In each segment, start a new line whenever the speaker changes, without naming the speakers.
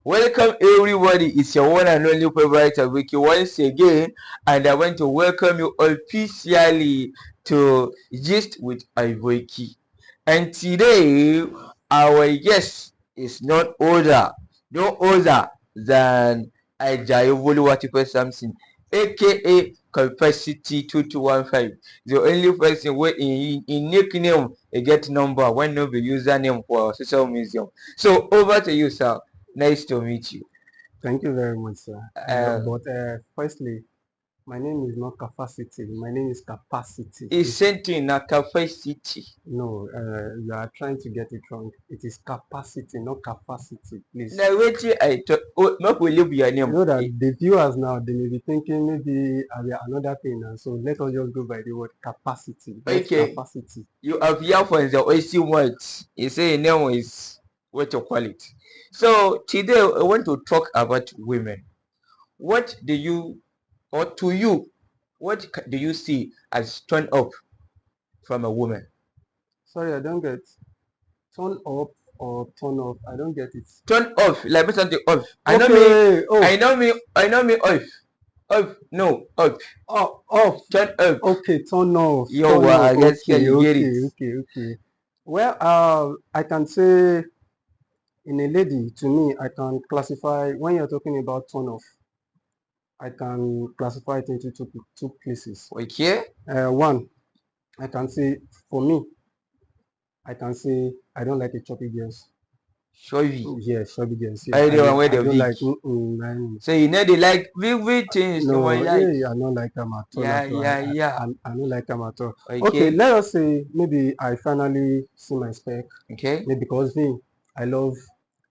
Welcome everybody, it's your one and only favorite Aboki once again, and I want to welcome you officially to Gist with Aboki. And today, our guest is no other than Ajayi Boluwatife Samson, aka Capacity 2215. The only person where in nickname a get number when no be username for social media. So over to you, sir. Nice to meet you.
Thank you very much, sir.
Uh,
Firstly, my name is not capacity. My name is capacity.
it's something na capacity.
No, you are trying to get it wrong. It is capacity, not capacity, please.
Now wetin I talk. Oh, make we leave your
You
name.
know that the viewers now, they may be thinking maybe another thing now. So let us just go by the word capacity, not
Okay,
capacity.
you appear for the OC words. You say your name is what you call it. So today I want to talk about women. What do you, or to you, what do you see as turn up from a woman?
Sorry, I don't get turn up or turn off. I don't get it.
Turn off, like me something off.
Okay, oh,
I know me off. Off, no, off.
oh, off.
Turn up.
Okay, turn off,
Yo,
turn off.
I guess
Okay,
you get it.
okay. Well, I can say in a lady, to me, I can classify when you're talking about turn off. I can classify it into two places.
Okay.
One, I can say for me, I can say I don't like a choppy girls.
Sure.
Yeah, chubby girls. Yeah,
I the one where
I
the
don't
big.
like.
So you know they like big things in my
No,
life.
I don't like them at all.
Yeah,
At all.
yeah, yeah.
I don't like them at all. Okay,
Okay.
let us say maybe I finally see my spec.
Okay.
Maybe because me, I love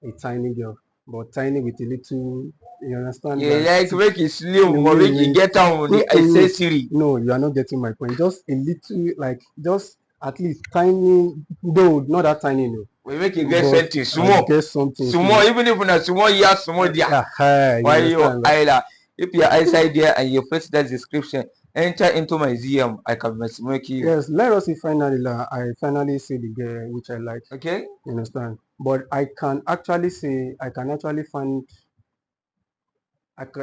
a tiny girl, but tiny with a little. You understand
You
that?
like make it slim, but make it
Wait.
get on the accessory.
No, you are not getting my point. Just a little, like just at least tiny. Though not that tiny, no,
We make it get
but
something
I
small.
get something
Small,
small.
even if not small, yeah, small there.
You
Why you
understand?
Isla? If your eyesight there and you face that description, enter into my ZM. I can make you.
Yes, let us see finally. I finally see the girl which I like.
Okay.
You understand? But I can actually say I can actually find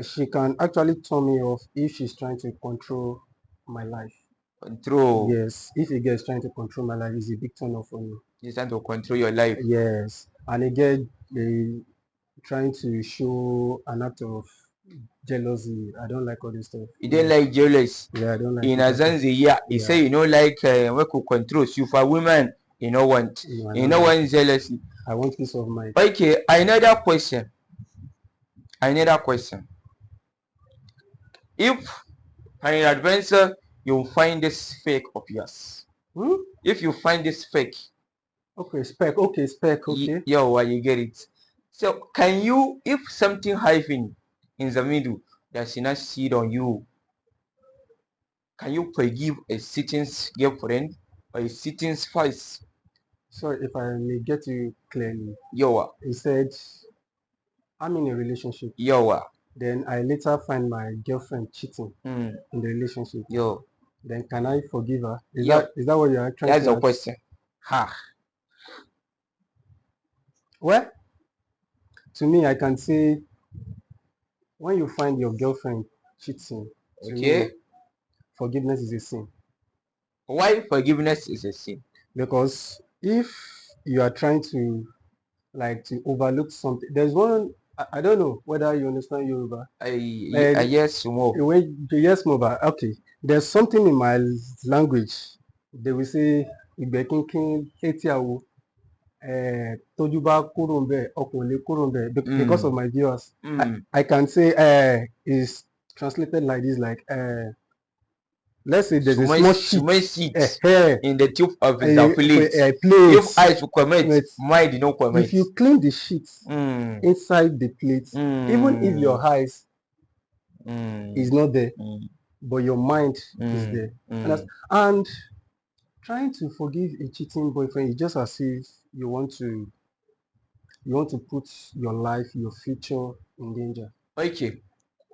she can actually turn me off if she's trying to control my life.
Control.
Yes, if a girl is trying to control my life, it's a big turn off for me.
You trying to control your life.
Yes, and a girl trying to show an act of jealousy. I don't like all this stuff.
You don't like jealous.
Yeah, I don't like
In
it
a
at all.
sense, yeah, you
Yeah,
say you know like we could control you for women, you know want.
no, I
You
don't
know
like
want
it.
jealousy.
I want peace of mind.
Okay, another question. Another question. If an adventure you find this fake of yours.
Hmm?
If you find this fake,
Okay, spec. Okay, spec. Okay.
yo, you get it. So can you, if something hyphen in the middle that she not see it on you, can you forgive a sitting girlfriend or a sitting spouse?
So if I may get you clearly,
Yo,
he said I'm in a relationship.
yo,
Then I later find my girlfriend cheating
mm,
in the relationship.
yo,
Then can I forgive her?
yo.
Is that what you are trying
That's
to
the
ask?
question. Ha.
Well, to me, I can say when you find your girlfriend cheating, to me,
Okay.
forgiveness is a sin.
Why forgiveness is a sin?
Because if you are trying to like to overlook something, there's one I don't know whether you understand Yoruba.
I yes more.
When yes, mobile. Okay, there's something in my language. They will say ìgbẹ́ kínkín etí àwo tójú bá kúrò ń bẹ̀ ọkàn ò lè kúrò ń bẹ̀ because of
Mm,
my viewers.
mm.
I can say is translated like this like let's say there's a small sheet
Sumay seat
uh,
in the tube of the plate. If
plate.
eyes will comment,
But
mind no comment.
if you clean the sheet
Mm,
inside the plate, even if
mm,
your eyes
mm,
is not there,
mm,
but your mind is
mm,
there.
mm.
And trying to forgive a cheating boyfriend is just as if you want to put your life, your future in danger.
Okay,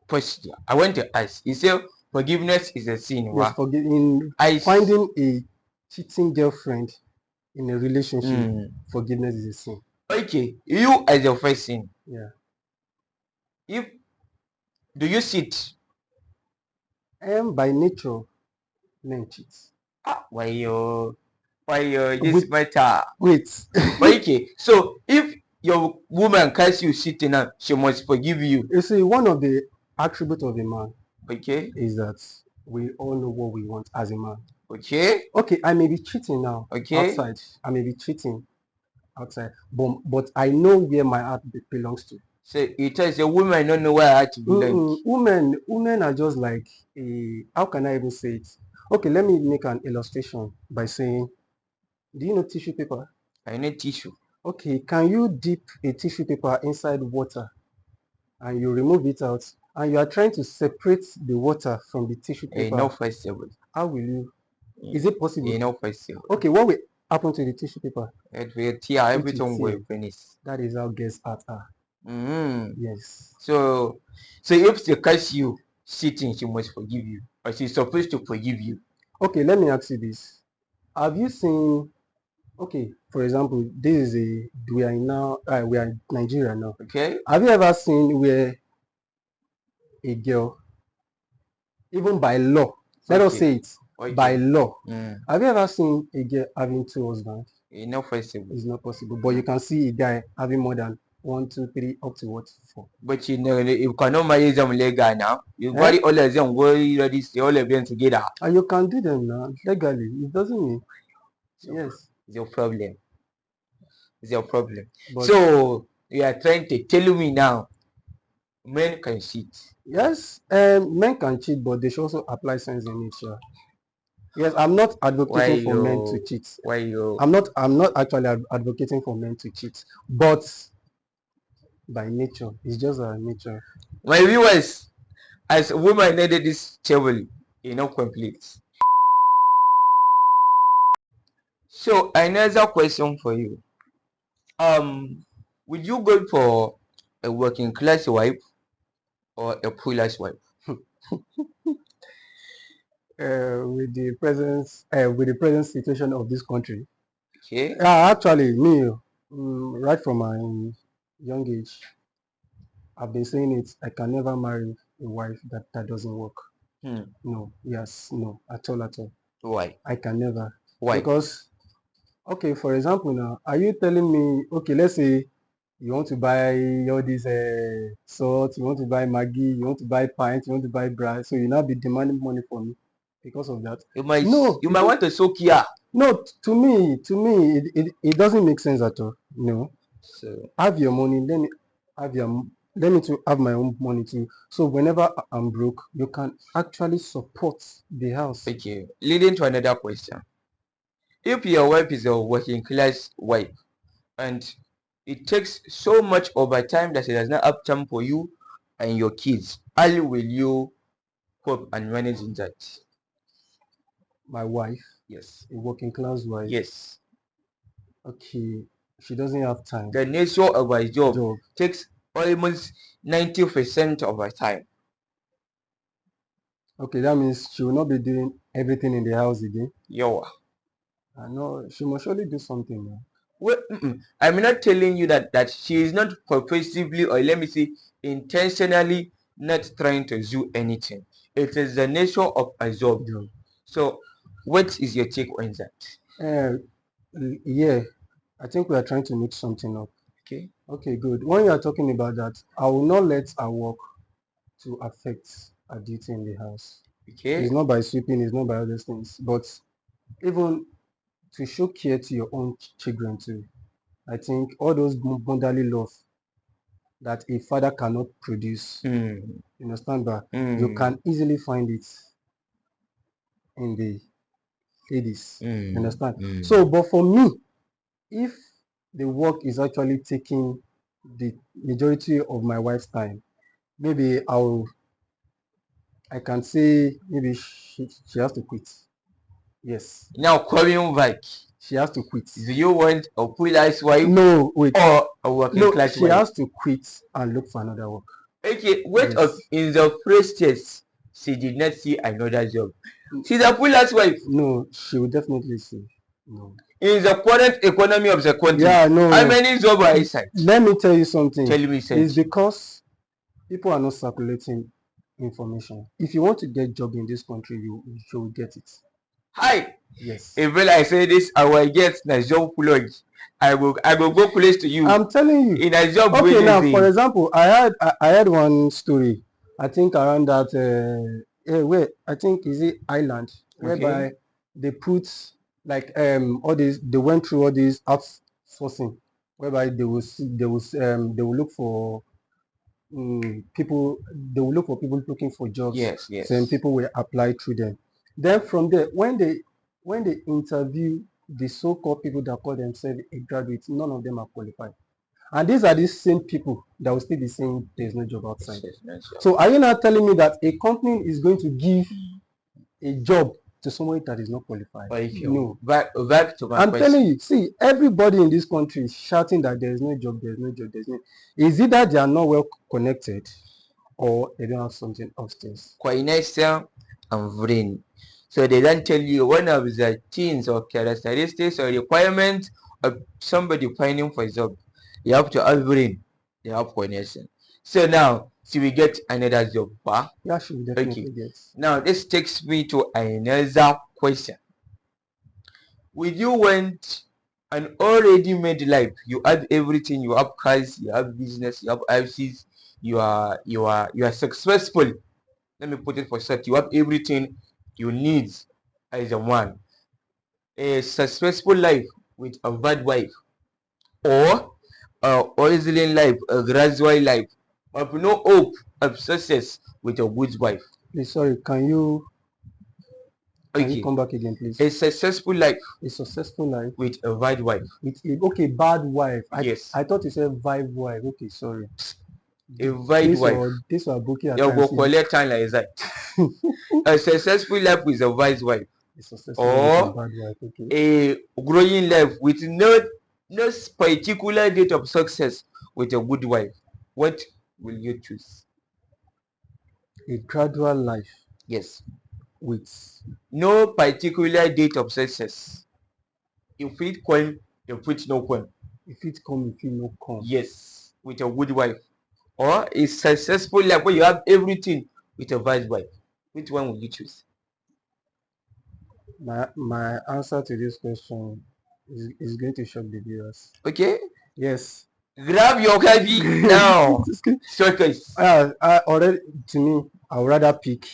question. I want to ask. You say forgiveness is a sin,
Yes,
wa?
in
I
finding a cheating girlfriend in a relationship,
mm.
forgiveness is a sin.
Okay, you as your first sin.
Yeah.
If do you cheat?
By nature, men cheat.
Why this
With
matter?
wait,
Okay, so if your woman catch you cheating now, she must forgive you.
you see, one of the attributes of a man
Okay,
is that we all know what we want as a man.
okay,
Okay, I may be cheating now
okay.
outside. I may be cheating outside, but I know where my heart belongs to.
So it tells a woman don't know where I had to belong.
Women are just like a. How can I even say it? Okay, let me make an illustration by saying, do you know tissue paper?
I need tissue.
Okay, can you dip a tissue paper inside water and you remove it out and you are trying to separate the water from the tissue
No
paper?
possible.
How will you? Is it possible?
No possible.
Okay, what will happen to the tissue paper?
It will tear,
It will
everything will
tear.
finish.
That is how girls are. Yes.
So if she catch you cheating, she must forgive you, or she's supposed to forgive you.
Okay, let me ask you this. Have you seen, okay, for example, this is we are in now, we are in Nigeria now.
Okay.
Have you ever seen where a girl, even by law, let us say it, by law, have you ever seen a girl having two husbands?
It's not possible.
It's not possible. But you can see a guy having more than 1, 2, 3, up to what, 4.
But you know, you cannot marry them legal now. You marry all of them, go ready, stay all of them together.
And you can do them now legally. It doesn't mean.
So,
Yes.
it's your problem. It's your problem.
But
so you are trying to tell me now men can cheat.
yes, men can cheat, but they should also apply sense in it. Sure. Yes, I'm not advocating for men to cheat.
Why you?
I'm not actually advocating for men to cheat, but by nature, it's just our nature.
My viewers, as a woman needed this table, complete. So another question for you. Would you go for a working class wife or a poor class wife?
With the present situation of this country.
Okay.
Actually, me, right from my young age, I've been saying it. I can never marry a wife that doesn't work. No, yes, no, at all.
Why?
I can never.
Why?
Because, okay, for example now, are you telling me, okay, let's say you want to buy all these salt, you want to buy Maggi, you want to buy pint, you want to buy bread, so you now be demanding money from me because of that?
You might
No,
want to soak here.
no, to me, it doesn't make sense at all. No.
So
Have your money, let me to have my own money too. So whenever I'm broke, you can actually support the house.
okay. Leading to another question. If your wife is a working class wife and it takes so much overtime that she does not have time for you and your kids, how will you cope and manage that?
My wife,
Yes.
a working class wife.
Yes.
Okay, she doesn't have time.
The nature of her job takes almost 90% of her time.
Okay, that means she will not be doing everything in the house again.
Yo.
I know she must surely do something now.
Well, I'm not telling you that she is not purposively, or let me say intentionally, not trying to do anything. It is the nature of a job. So what is your take on that?
Yeah, I think we are trying to mix something up. Okay, good. When you are talking about that, I will not let our work to affect our duty in the house. It's not by sweeping, it's not by other things, but even to show care to your own children too. I think all those motherly love that a father cannot produce, you understand, but you can easily find it in the ladies. You understand? So, but for me, if the work is actually taking the majority of my wife's time, maybe I can say maybe she has to quit. Yes.
Now coming back,
she has to quit.
Do you want a poor nice wife?
No, wait.
Or a working class
she
wife?
has to quit and look for another work.
Okay, what of in the first test she did not see another job? She's a poor nice wife.
No, she will definitely see. No.
In the current economy of the country,
yeah, no.
How many jobs are inside?
Let me tell you something.
Tell me something.
It's because People are not circulating information. If you want to get job in this country, you should get it.
Hi.
Yes.
If I say this, I will get na job plug. I will go place to you.
I'm telling you.
In a job
Okay, now
Wednesday.
for example, I had one story. I think around that where I think is it Ireland, whereby
Okay.
they put like all these, they went through all these outsourcing, whereby they will look for people, they will look for people looking for jobs.
Yes, yes.
Some people will apply through them. Then from there, when they interview the so-called people that call themselves a graduate, none of them are qualified. And these are the same people that will still be saying there's no job outside. So are you now telling me that a company is going to give a job to somebody that is not qualified? No.
Back to my
I'm
question.
telling you, see, everybody in this country is shouting that there's no job, there's no job, there's no. Is it that they are not well connected or they don't have something upstairs?
Coordination and brain. So they don't tell you one of the things or characteristics or requirements of somebody finding for a job. You have to have brain, you have coordination. So now, see we get another job. Huh?
Yeah, should definitely get.
Now this takes me to another question. Would you want an already made life? You have everything, you have cars, you have business, you have houses, you are successful. Let me put it for short. You have everything you need as a man. A successful life with a bad wife, or a hustling life, a gradual life, of no hope of success with a good wife.
Please, sorry, can you come back again, please?
A successful life.
A successful life
with a bad wife.
With a, okay, bad wife.
Yes.
I thought you said vibe wife. Okay, sorry.
A bad wife.
This was Aboki.
You go collect time like that. A successful life with a wise wife. Or
bad wife. Okay.
A growing life with no particular date of success with a good wife. What will you choose?
A gradual life.
Yes.
With
no particular date of success. If it come, if it no come.
If it come, if it no come.
Yes. With a good wife. Or a successful life where you have everything with a bad wife. Which one will you choose?
My answer to this question is going to shock the viewers.
Okay.
Yes.
Grab your coffee now. Shortcuts.
I already, to me, I would rather pick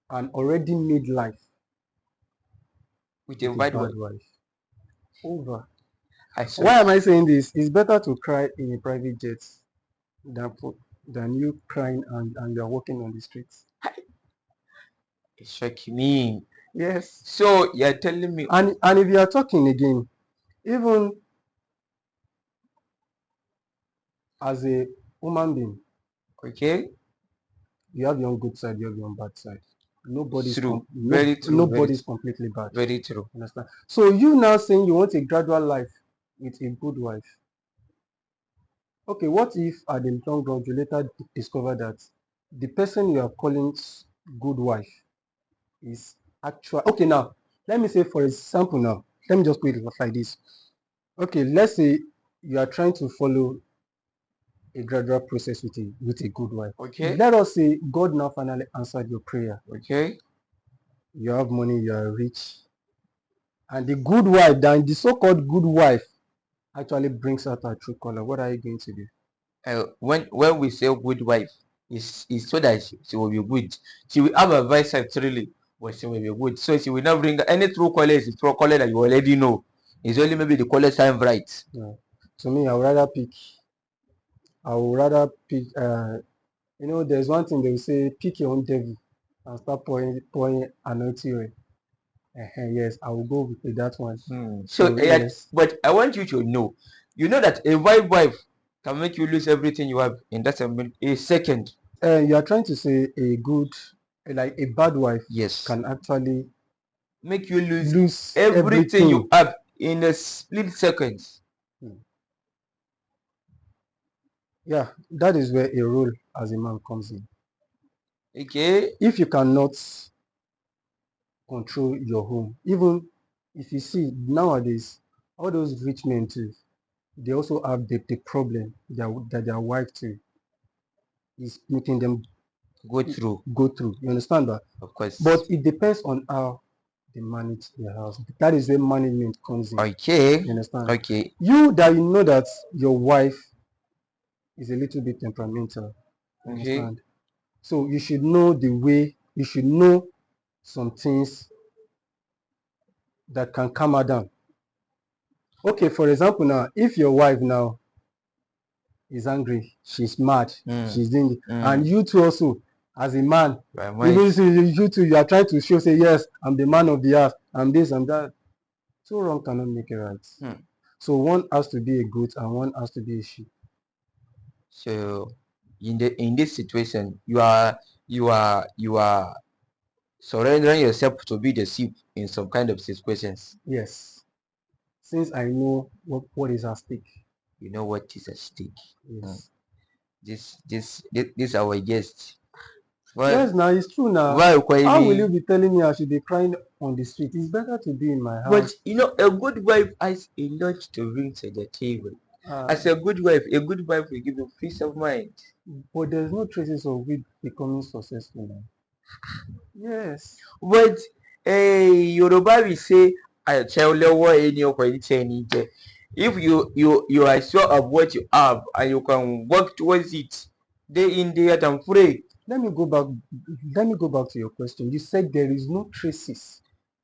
an already made life
with a bad
wife. Over.
Why
am I saying this? It's better to cry in a private jet than you crying and you're walking on the streets.
It's shocking me.
Yes.
So you're telling me.
And if you are talking again, even as a human being,
okay,
you have your own good side, you have your own bad side. Nobody's
true.
Nobody's completely bad.
Very true.
Understand? So you now saying you want a gradual life with a good wife. Okay, what if at the long run you later discover that the person you are calling good wife is actually okay? Now let me say, for example, now let me just put it like this. Okay, let's say you are trying to follow a gradual process with a good wife.
Okay.
Let us say God now finally answered your prayer.
Okay.
You have money, you are rich, and the good wife, then the so-called good wife, actually brings out her true color. What are you going to do?
When we say good wife, is so that she will be good. She will have a vice really, but she will be good. So she will not bring any true color. Is true color that you already know. It's only maybe the color time bright.
Yeah. To me, I would rather pick. There's one thing they will say: pick your own devil and start pouring anointing oil. Yes, I will go with that one.
So yes. But I want you to know, that a wife can make you lose everything you have in that a second.
You are trying to say a bad wife,
yes,
can actually
make you lose everything you have in a split second.
Yeah, that is where a role as a man comes in.
Okay.
If you cannot control your home, even if you see nowadays, all those rich men too, they also have the problem that their wife too is making them
Go through,
go through. You understand that?
of course.
But it depends on how they manage their house. That is where management comes in.
Okay.
You understand?
Okay.
You know that your wife is a little bit temperamental. You
Okay.
understand? So you should know the way, you should know some things that can calm her down. Okay, for example, now, if your wife now is angry, she's mad, she's doing it, and you too also, as a man, even if you too, you are trying to show, say, yes, I'm the man of the house, I'm this, I'm that. Two wrong cannot make it right. So one has to be a goat and one has to be a sheep.
So in this situation, you are surrendering yourself to be the sheep in some kind of situations.
Yes. Since I know what is at stake.
You know what is at stake.
Yes.
This our guest.
Yes, now it's true now.
Why
How will you be telling me I should be crying on the street? It's better to be in my house.
But you know, a good wife has a lot to bring to the table. As a good wife will give you peace of mind.
But there's no traces of it becoming successful now. Yes.
But Yoruba will say, if you are sure of what you have and you can work towards it day in day out and pray.
Let me go back to your question. You said there is no traces.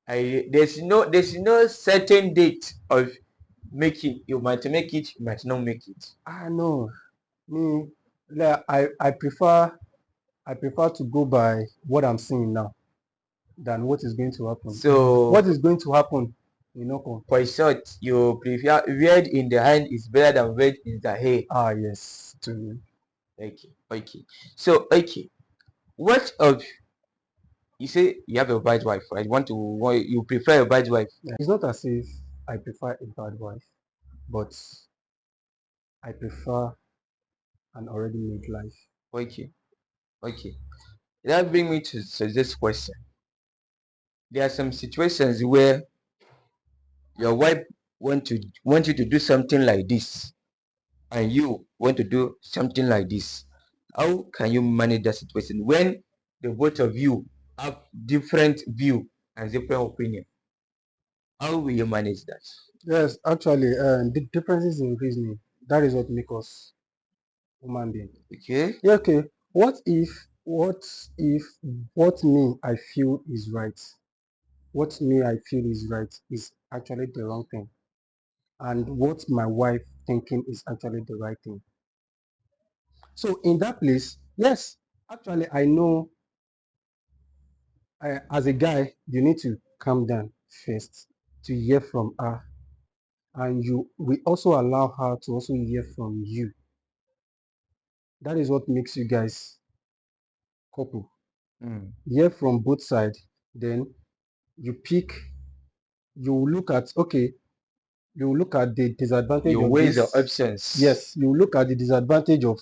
There's no certain date of making. You might make it, you might not make it.
No. Me, I prefer to go by what I'm seeing now than what is going to happen.
So
what is going to happen, you know?
For short, you prefer word in the hand is better than word in the head.
Yes, to me.
Okay. So what of, you say you have a bad wife, right? You prefer a bad wife.
It's not as if I prefer a bad wife, but I prefer an already made life.
Okay. That brings me to this question. There are some situations where your wife want you to do something like this, and you want to do something like this. How can you manage that situation when the both of you have different view and different opinion? How will you manage that?
Yes, actually, the differences in reasoning, that is what makes us human being.
Okay.
Yeah, okay. What if what me I feel is right, what me I feel is right is actually the wrong thing, and what my wife thinking is actually the right thing? So in that place, yes, actually I know, as a guy, you need to calm down first to hear from her, and we also allow her to also hear from you. That is what makes you guys couple. Hear from both sides, then you pick, you look at, okay, you look at the disadvantage
You
of
weigh
this.
the options.
Yes, you look at the disadvantage of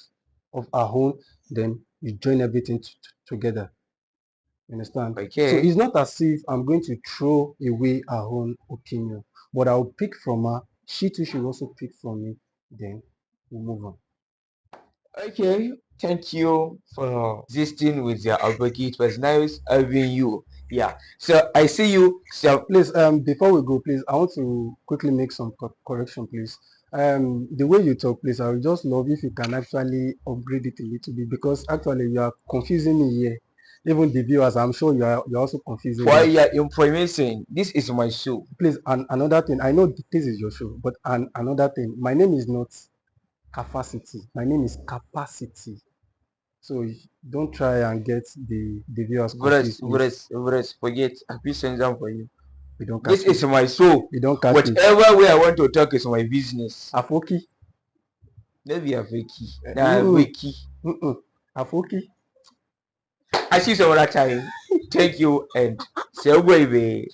our own, then you join everything together. You understand?
Okay.
So it's not as if I'm going to throw away our own opinion, but I'll pick from her. She too should also pick from me. Then we'll move on.
Okay. Thank you for existing with your advocate. It was nice having you. Yeah. So I see you. So
please, before we go, please, I want to quickly make some correction, please. The way you talk, please, I would just love if you can actually upgrade it a little bit, because actually you are confusing me here. Even the viewers, I'm sure you're also confusing
for
them.
your information, this is my show.
Please, and another thing, I know this is your show, but another thing, my name is not capacity. My name is capacity. So don't try and get the viewers confused.
Forget. I feel down for you.
We don't
This
catch
is my show.
We don't catch
Whatever way I want to talk is my business.
Afoki.
Maybe Aveki. Nah, Aveki.
Afoki.
I see you some other time. Thank you and say, baby.